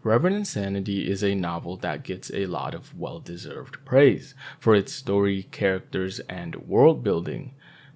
Reverend Insanity is a novel that gets a lot of well-deserved praise for its story, characters, and world building.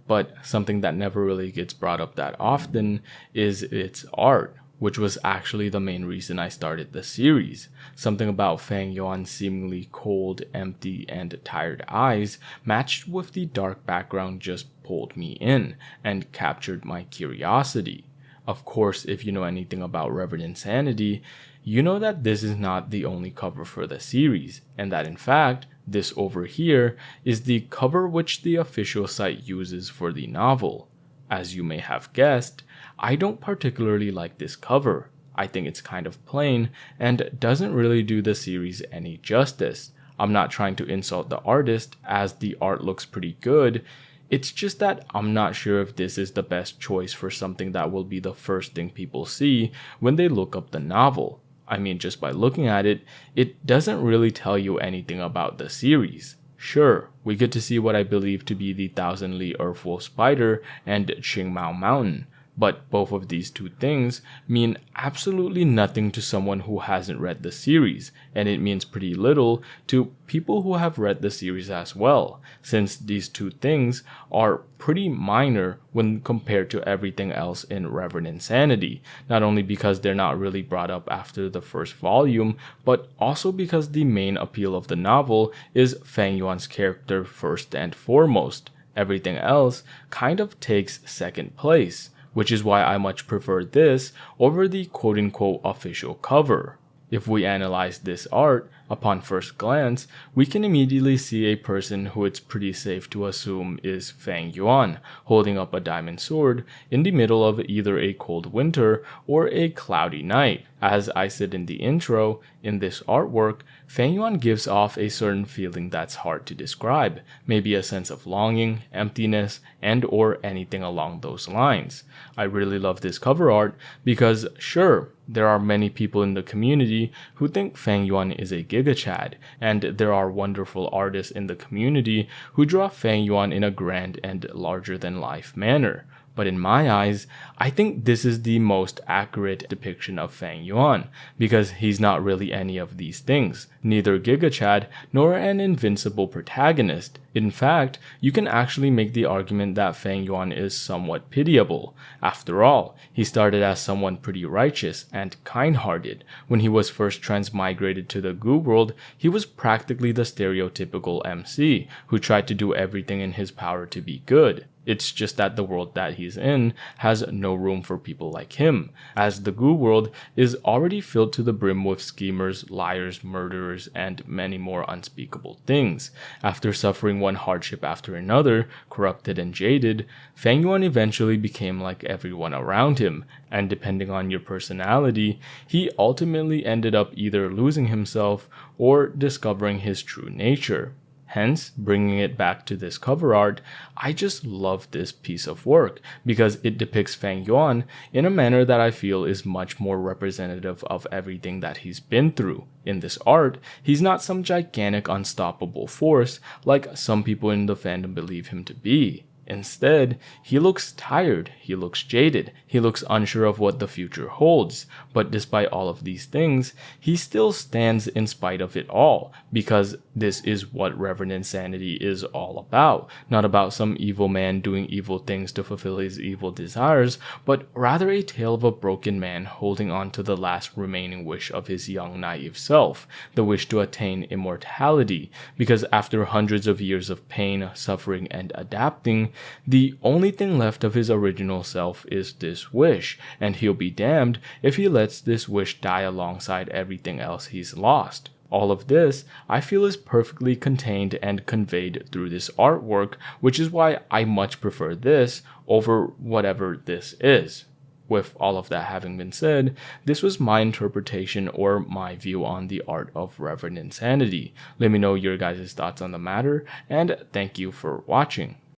But something that never really gets brought up that often is its art, which was actually the main reason I started the series. Something about Fang Yuan's seemingly cold, empty, and tired eyes matched with the dark background just pulled me in and captured my curiosity. Of course, if you know anything about Reverend Insanity, you know that this is not the only cover for the series, and that in fact, this over here is the cover which the official site uses for the novel. As you may have guessed, I don't particularly like this cover. I think it's kind of plain and doesn't really do the series any justice. I'm not trying to insult the artist, as the art looks pretty good. It's just that I'm not sure if this is the best choice for something that will be the first thing people see when they look up the novel. I mean, just by looking at it, it doesn't really tell you anything about the series. Sure, we get to see what I believe to be the Thousand Li Earthwolf Spider and Qingmao Mountain, but both of these two things mean absolutely nothing to someone who hasn't read the series, and it means pretty little to people who have read the series as well, since these two things are pretty minor when compared to everything else in Reverend Insanity, not only because they're not really brought up after the first volume, but also because the main appeal of the novel is Fang Yuan's character first and foremost. Everything else kind of takes second place, which is why I much prefer this over the quote-unquote official cover. If we analyze this art, upon first glance, we can immediately see a person who it's pretty safe to assume is Fang Yuan, holding up a diamond sword in the middle of either a cold winter or a cloudy night. As I said in the intro, in this artwork, Fang Yuan gives off a certain feeling that's hard to describe, maybe a sense of longing, emptiness, and or anything along those lines. I really love this cover art because, sure, there are many people in the community who think Fang Yuan is a Giga Chad, and there are wonderful artists in the community who draw Fang Yuan in a grand and larger-than-life manner. But in my eyes, I think this is the most accurate depiction of Fang Yuan, because he's not really any of these things, neither Giga Chad nor an invincible protagonist. In fact, you can actually make the argument that Fang Yuan is somewhat pitiable. After all, he started as someone pretty righteous and kind-hearted. When he was first transmigrated to the Goo world, he was practically the stereotypical MC, who tried to do everything in his power to be good. It's just that the world that he's in has no room for people like him, as the Goo world is already filled to the brim with schemers, liars, murderers, and many more unspeakable things. After suffering one hardship after another, corrupted and jaded, Fang Yuan eventually became like everyone around him, and depending on your personality, he ultimately ended up either losing himself or discovering his true nature. Hence, bringing it back to this cover art, I just love this piece of work because it depicts Fang Yuan in a manner that I feel is much more representative of everything that he's been through. In this art, he's not some gigantic unstoppable force like some people in the fandom believe him to be. Instead, he looks tired, he looks jaded, he looks unsure of what the future holds, but despite all of these things, he still stands in spite of it all, because this is what Reverend Insanity is all about. Not about some evil man doing evil things to fulfill his evil desires, but rather a tale of a broken man holding on to the last remaining wish of his young naive self, the wish to attain immortality, because after hundreds of years of pain, suffering, and adapting, the only thing left of his original self is this wish, and he'll be damned if he lets this wish die alongside everything else he's lost. All of this, I feel, is perfectly contained and conveyed through this artwork, which is why I much prefer this over whatever this is. With all of that having been said, this was my interpretation or my view on the art of Reverend Insanity. Let me know your guys' thoughts on the matter, and thank you for watching.